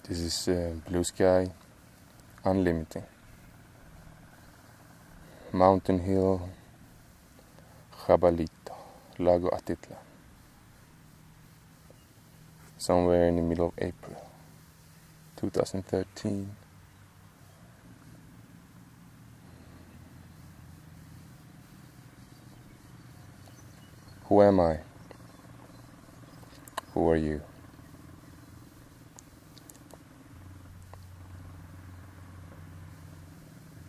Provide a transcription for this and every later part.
This is Blue Sky Unlimited. Mountain Hill, Jabalito, Lago Atitlan. Somewhere in the middle of April 2013. Who am I? Who are you?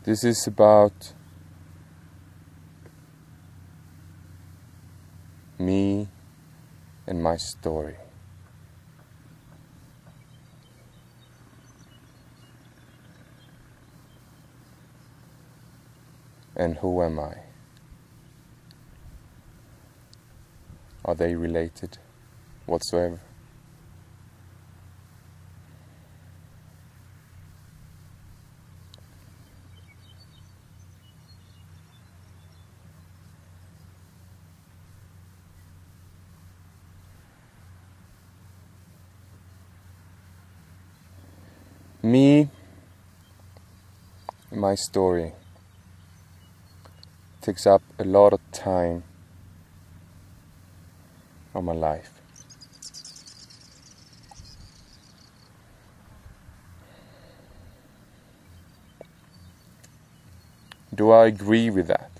This is about me and my story. And who am I? Are they related whatsoever? Me, my story, takes up a lot of time of my life. Do I agree with that?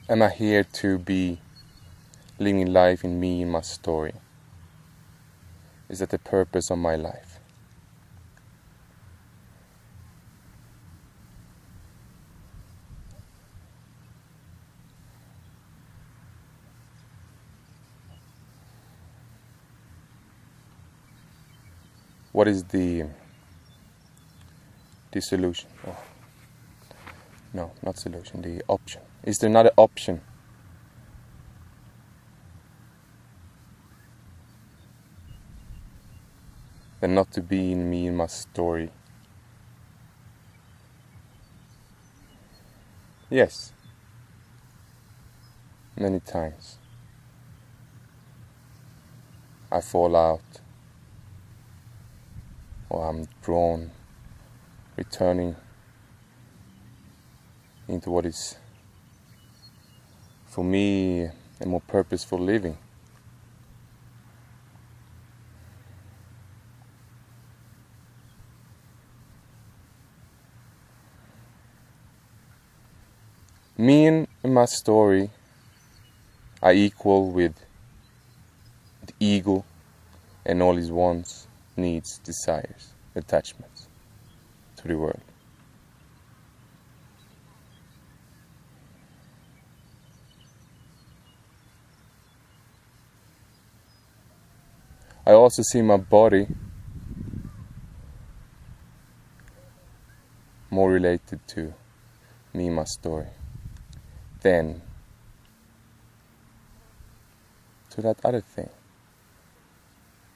Am I here to be living life in me and my story? Is that the purpose of my life? What is the solution? Oh, no, not solution, the option. Is there another option? Than not to be in me and my story? Yes. Many times I fall out, or I'm drawn, returning into what is for me a more purposeful living. Me and my story are equal with the ego and all his wants, needs, desires, attachments to the world. I also see my body more related to me and my story than to that other thing,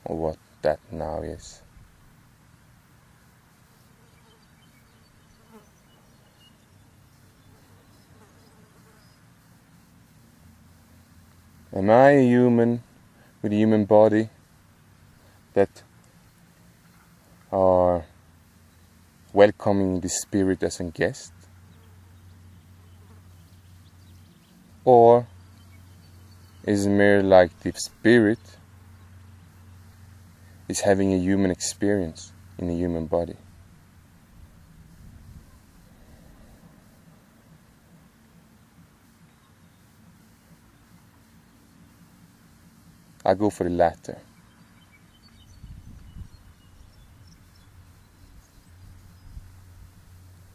or what that now is. Am I a human with a human body that are welcoming the spirit as a guest? Or is it mere like the spirit is having a human experience in a human body? I go for the latter.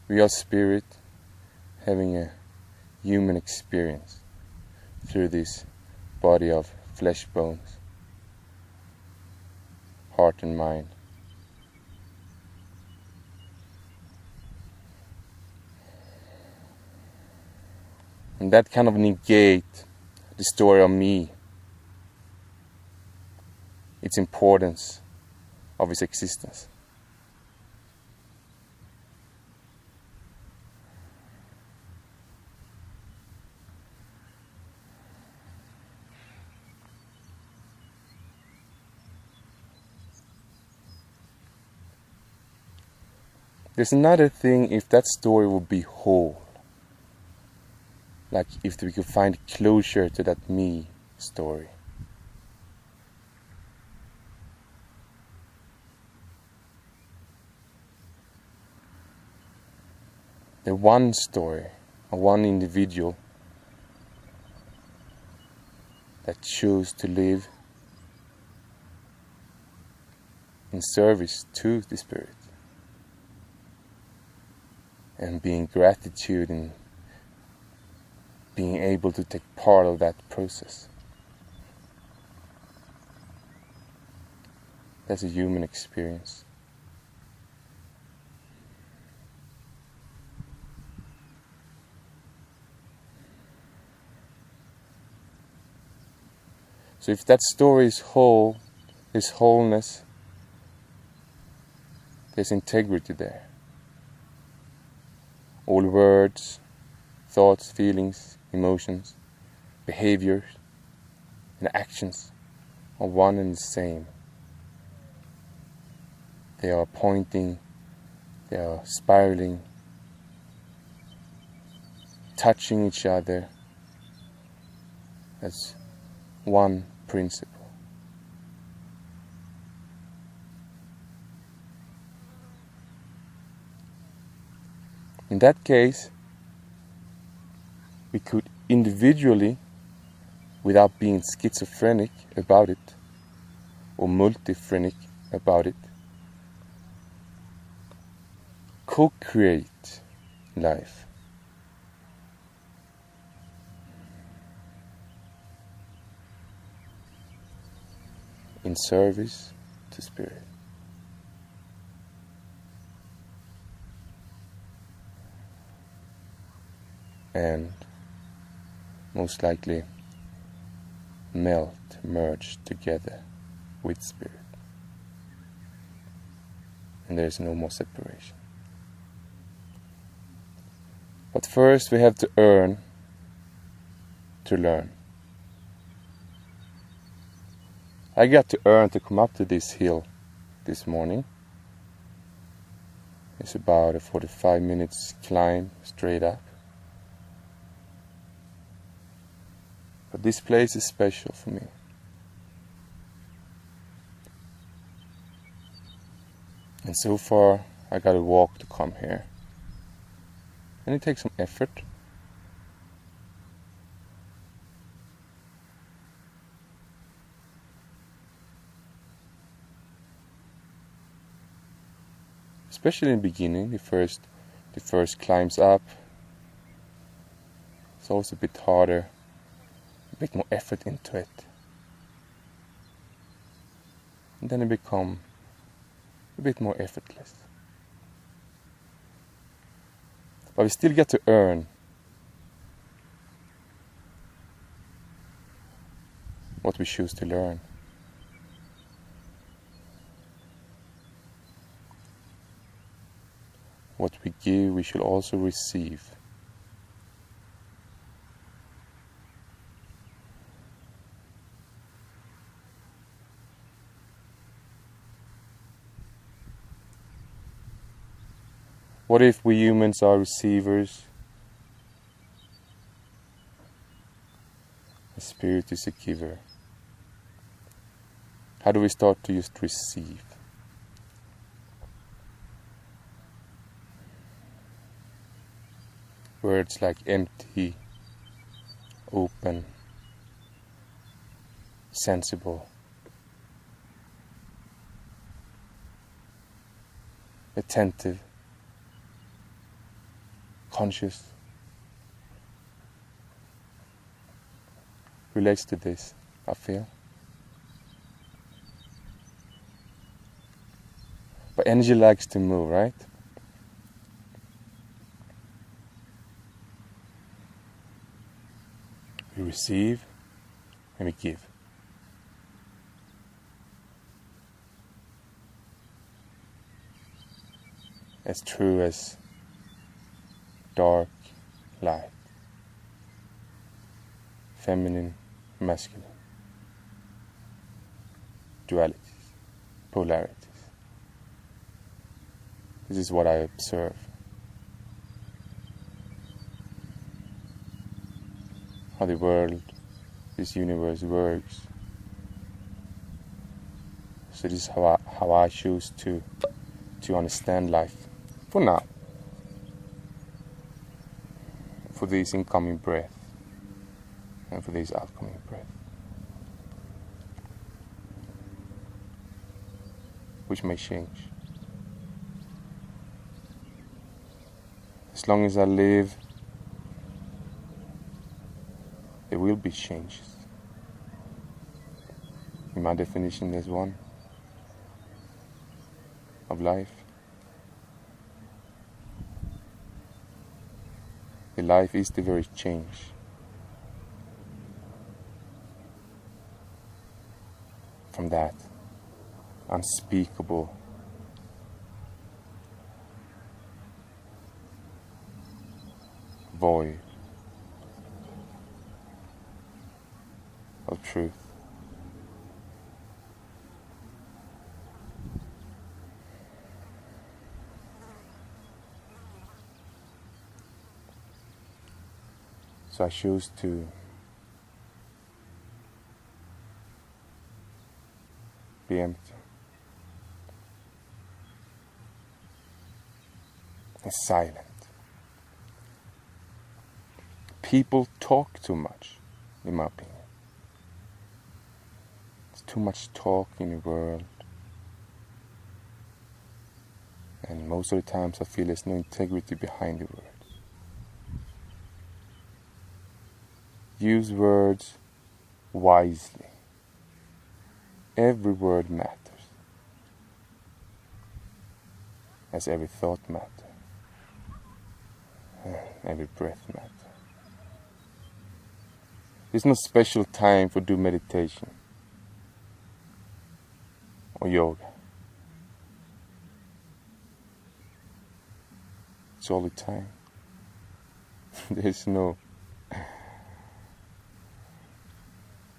We are spirit having a human experience through this body of flesh, bones, heart and mind. And that kind of negate the story of me, its importance of its existence. There's another thing if that story would be whole. Like if we could find closure to that me story. The one story, or one individual that chose to live in service to the Spirit and being gratitude and being able to take part of that process. That's a human experience. So if that story is whole, there's wholeness, there's integrity there. All words, thoughts, feelings, emotions, behaviors, and actions are one and the same. They are pointing, they are spiraling, touching each other as one principle. In that case, we could individually, without being schizophrenic about it, or multiphrenic about it, co-create life. In service to Spirit. And most likely melt, merge together with Spirit. And there is no more separation. But first we have to earn to learn. I got to earn to come up to this hill this morning. It's about a 45 minutes climb straight up. But this place is special for me. And so far I gotta walk to come here. And it takes some effort. Especially in the beginning, the first climbs up. It's always a bit harder, a bit more effort into it. And then it becomes a bit more effortless. But we still get to earn what we choose to learn. What we give, we should also receive. What if we humans are receivers? The Spirit is a giver. How do we start to just receive? Words like empty, open, sensible, attentive, conscious, relates to this, I feel. But energy likes to move, right? We receive and we give. As true as dark, light, feminine, masculine, dualities, polarities. This is what I observe. How the world, this universe works. So this is how I choose to understand life. For now. For this incoming breath. And for this outgoing breath. Which may change. As long as I live, there will be changes. In my definition, there's one of life. The life is the very change. From that unspeakable void of truth. So I choose to be empty and silent. People talk too much, in my opinion. There's too much talk in the world. And most of the times I feel there's no integrity behind the words. Use words wisely. Every word matters. As every thought matters. Every breath matters. There's no special time for do meditation or yoga. It's all the time. There's no...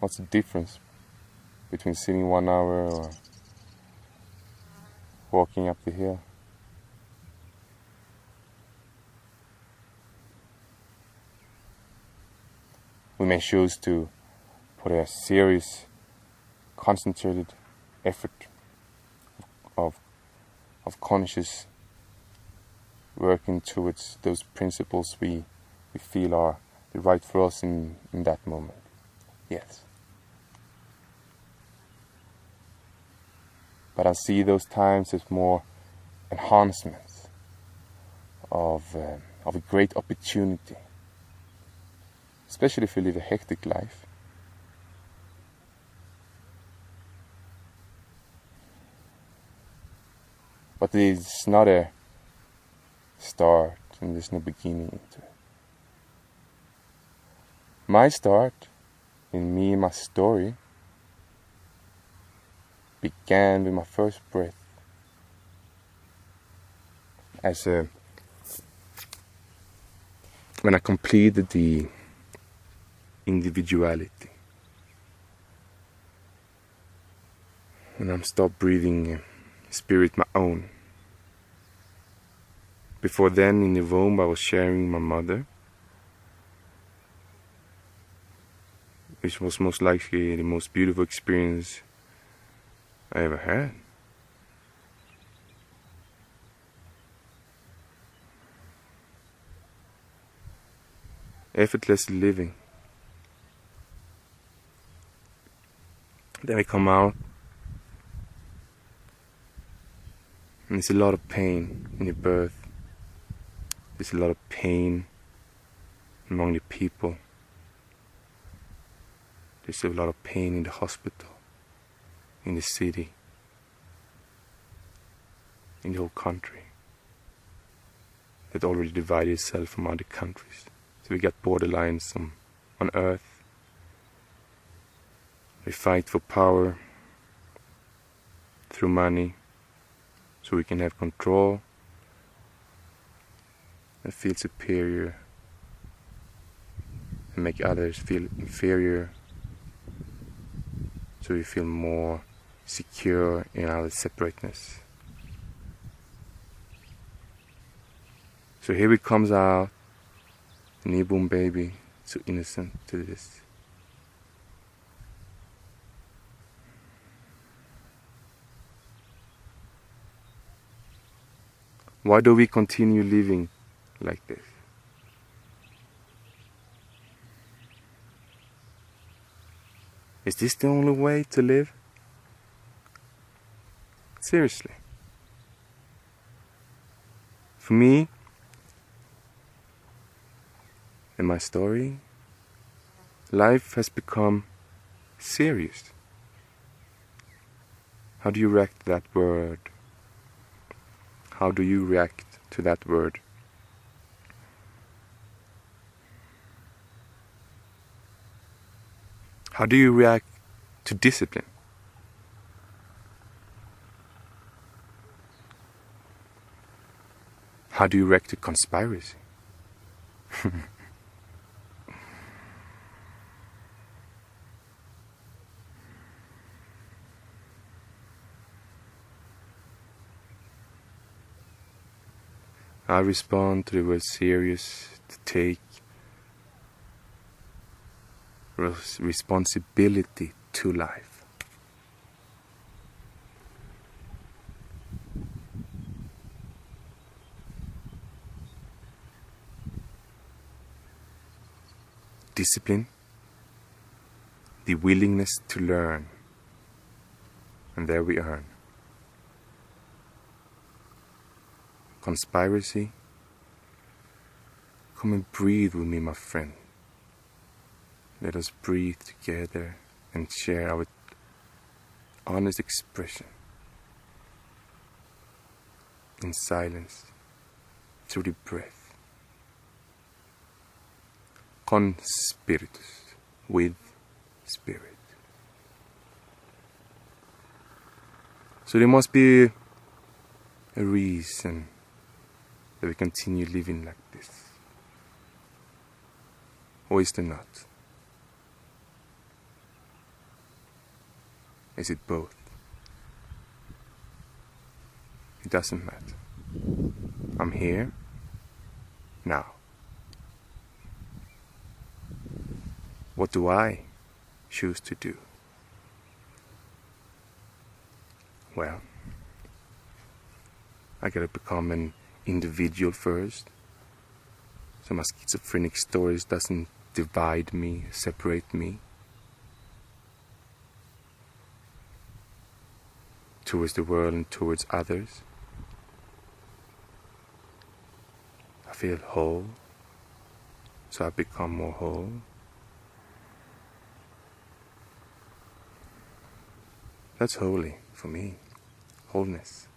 What's the difference between sitting 1 hour or walking up the hill? We may choose to put a serious, concentrated effort of conscious working towards those principles we feel are the right for us in that moment. Yes. But I see those times as more enhancements of a great opportunity. Especially if you live a hectic life. But it's not a start and there's no beginning to it. My start in me, my story, began with my first breath. When I completed the individuality. When I'm stopped breathing spirit my own. Before then, in the womb, I was sharing my mother, which was most likely the most beautiful experience I ever had. Effortless living. Then we come out, and there's a lot of pain in the birth. There's a lot of pain among the people. There's a lot of pain in the hospital, in the city, in the whole country. That already divided itself from other countries. So we got borderlines on earth. We fight for power through money so we can have control and feel superior and make others feel inferior so we feel more secure in our separateness. So here it comes out, a newborn baby, so innocent to this. Why do we continue living like this? Is this the only way to live? Seriously. For me, in my story, life has become serious. How do you react to that word? How do you react to that word? How do you react to discipline? How do you react to conspiracy? I respond to the word serious, to take responsibility to life. Discipline, the willingness to learn, and there we earn. Conspiracy, come and breathe with me, my friend. Let us breathe together and share our honest expression in silence through the breath. Con spiritus, with spirit. So there must be a reason that we continue living like this. Or is there not? Is it both? It doesn't matter. I'm here now. What do I choose to do? Well, I gotta become an individual first, so my schizophrenic stories doesn't divide me, separate me towards the world and towards others. I feel whole, so I become more whole. That's holy for me, wholeness.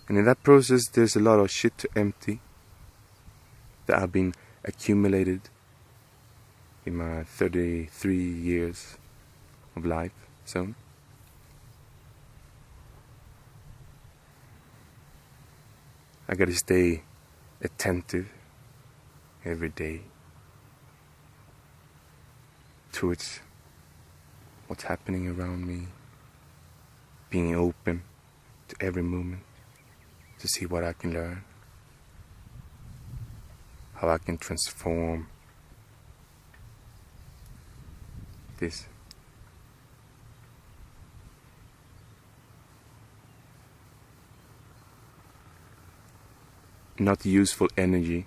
And in that process, there's a lot of shit to empty that have been accumulated in my 33 years of life. So I gotta stay attentive every day towards what's happening around me, being open to every moment to see what I can learn, how I can transform this. Not useful energy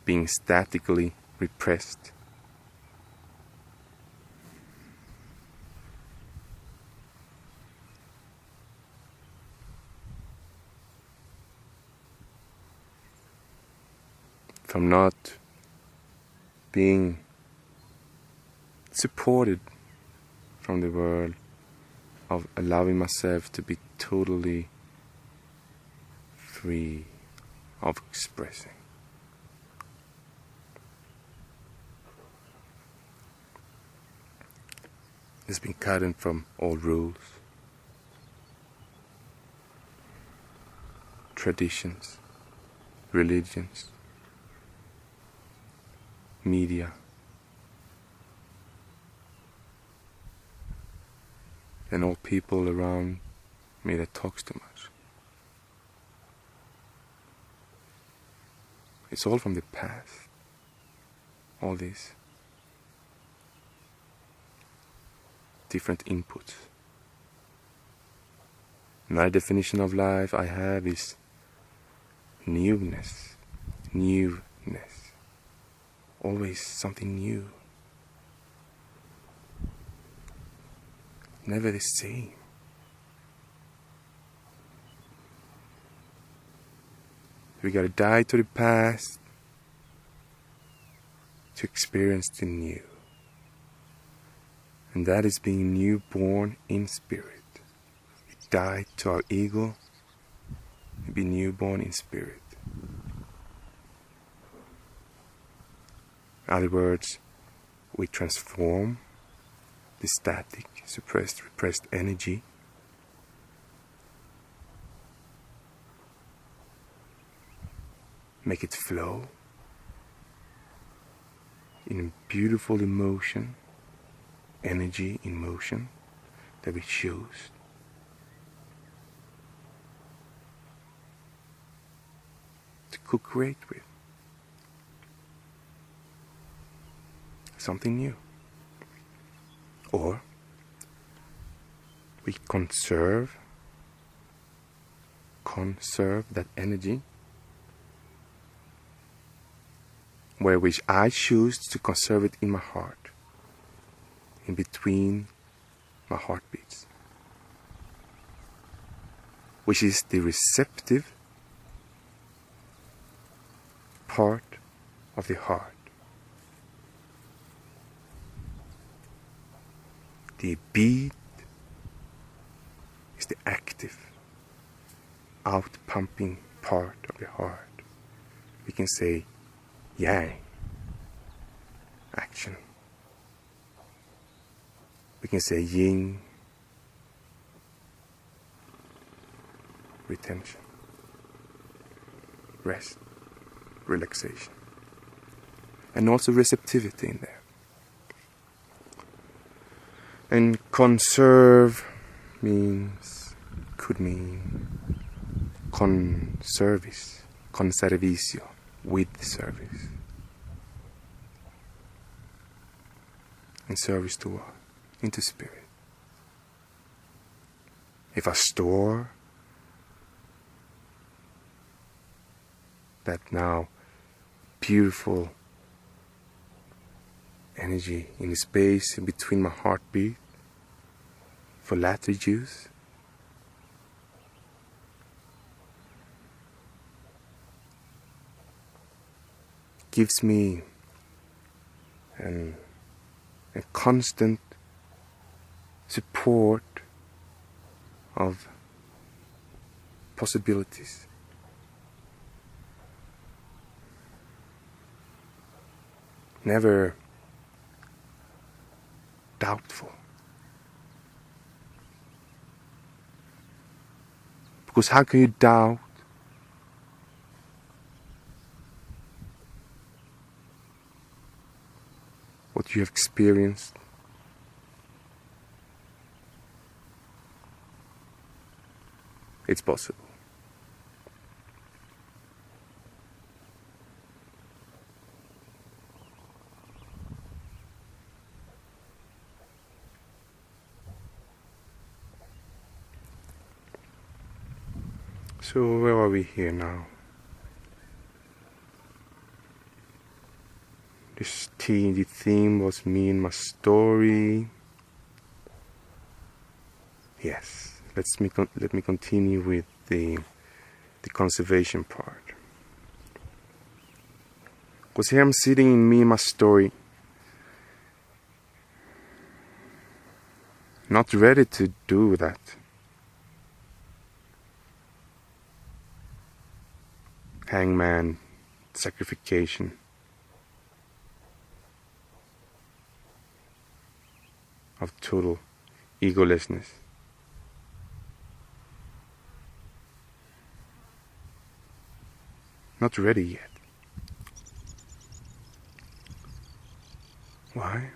being statically repressed. From not being supported from the world, of allowing myself to be totally free of expressing. It's been cut in from all rules, traditions, religions, media, than all people around me that talks too much. It's all from the past. All these different inputs. Another definition of life I have is newness. Newness. Always something new. Never the same. We gotta die to the past to experience the new. And that is being newborn in spirit. We die to our ego and be newborn in spirit. In other words, we transform the static, suppressed, repressed energy make it flow in a beautiful emotion, energy in motion that we choose. To co-create with. Something new. Or we conserve that energy, where which I choose to conserve it in my heart, in between my heartbeats, which is the receptive part of the heart. The beat is the active, out-pumping part of the heart. We can say yang, action. We can say yin, retention, rest, relaxation, and also receptivity in there. And conserve could mean conservicio, with service. In service to what? Into spirit. If I store that now beautiful energy in the space in between my heartbeat for latter use, gives me a constant support of possibilities. Never doubtful. Because how can you doubt what you have experienced? It's possible. So where are we here now? The theme was me and my story. Yes, let me continue with the conservation part. Because here I'm sitting in me and my story, not ready to do that. Hangman, sacrification. Of total egolessness. Not ready yet. Why?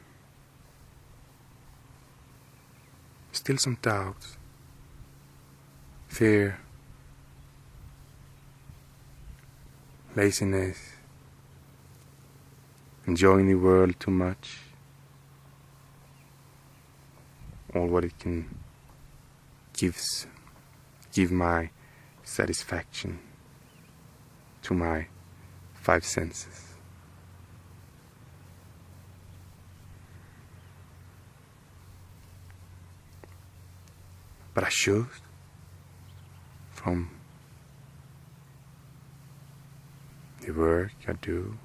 still some doubts, fear, laziness, enjoying the world too much, all what it can give my satisfaction to my five senses. But I chose from the work I do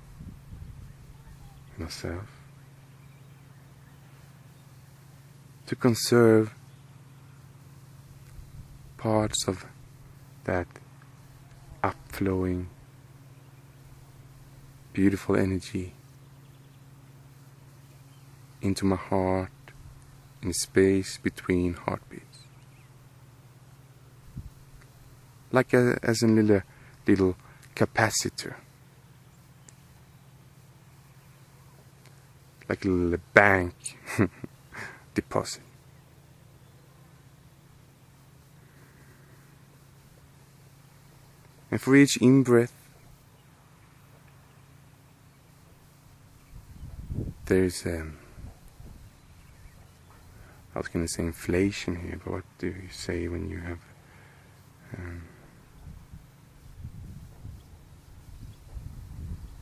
myself to conserve parts of that upflowing, beautiful energy into my heart in the space between heartbeats. Like as a little capacitor, like a little bank deposit. And for each in-breath, there's I was going to say inflation here, but what do you say when you have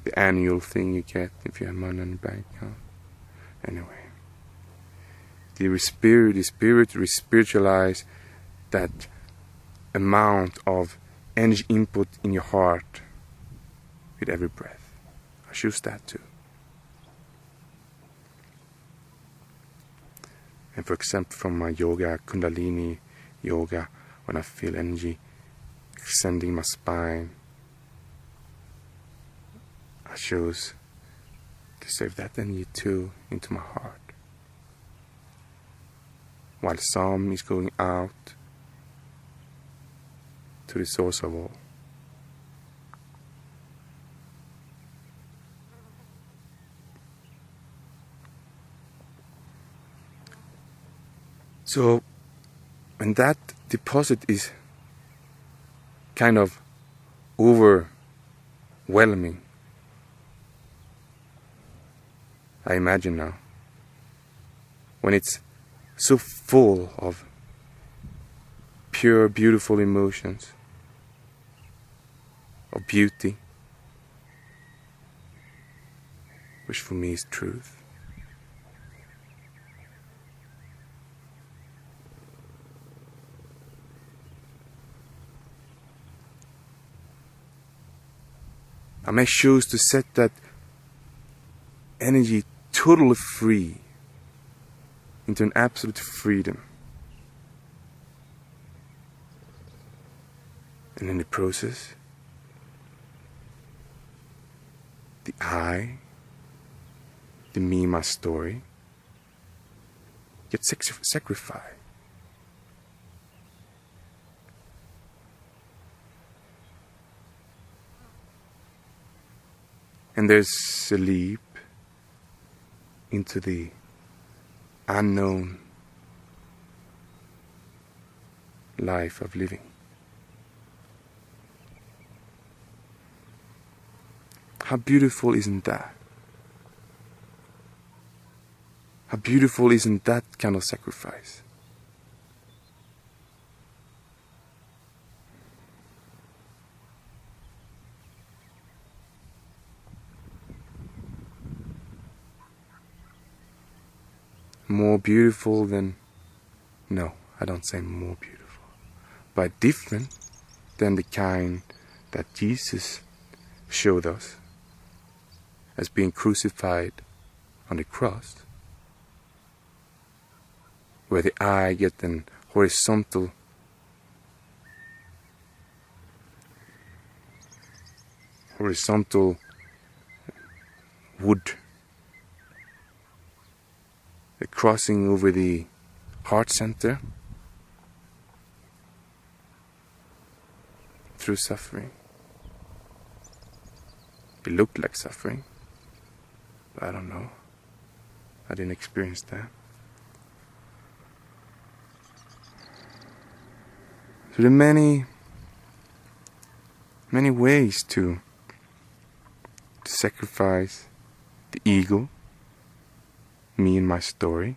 the annual thing you get if you have money in the bank account? Anyway, the spirit re-spiritualize that amount of energy input in your heart with every breath. I choose that too. And for example, from my yoga, Kundalini yoga, when I feel energy extending my spine, I choose to save that energy too into my heart. While some is going out to the source of all. So, when that deposit is kind of overwhelming, I imagine now, when it's so full of pure, beautiful emotions, of beauty, which for me is truth. I may choose to set that energy totally free into an absolute freedom. And in the process, the I, the me, my story, gets sacrificed. And there's a leap into the unknown life of living. How beautiful isn't that? How beautiful isn't that kind of sacrifice? More beautiful than, no, I don't say more beautiful, but different than the kind that Jesus showed us as being crucified on the cross, where the eye gets an horizontal wood, crossing over the heart center through suffering. It looked like suffering, but I don't know. I didn't experience that. So there are many ways to sacrifice the ego, me and my story.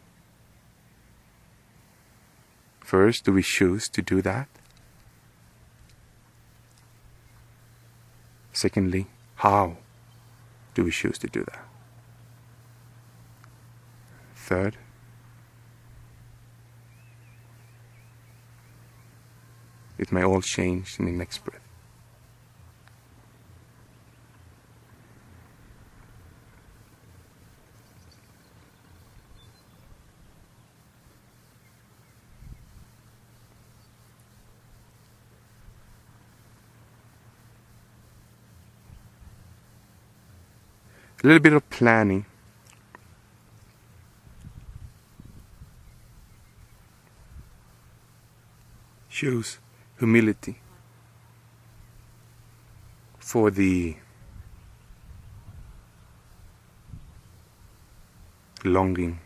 First, do we choose to do that? Secondly, how do we choose to do that? Third, it may all change in the next breath. A little bit of planning shows humility for the longing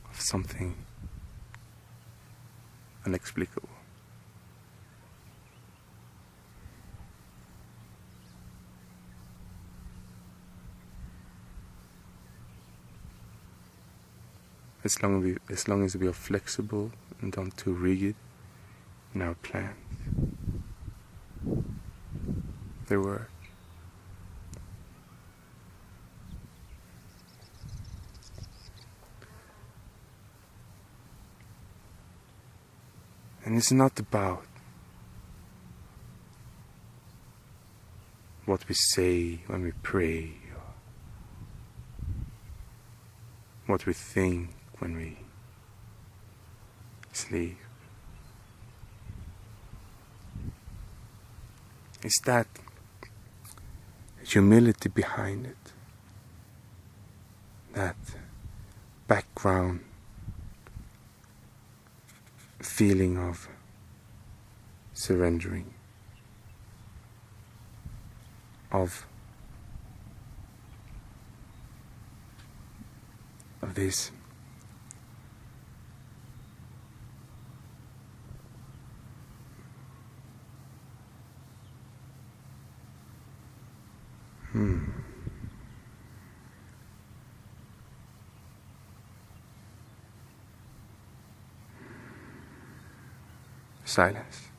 of something inexplicable. As long as we are flexible and not too rigid in our plans, they work. And it's not about what we say when we pray, or what we think when we sleep. It's that humility behind it, that background feeling of surrendering, of this silence.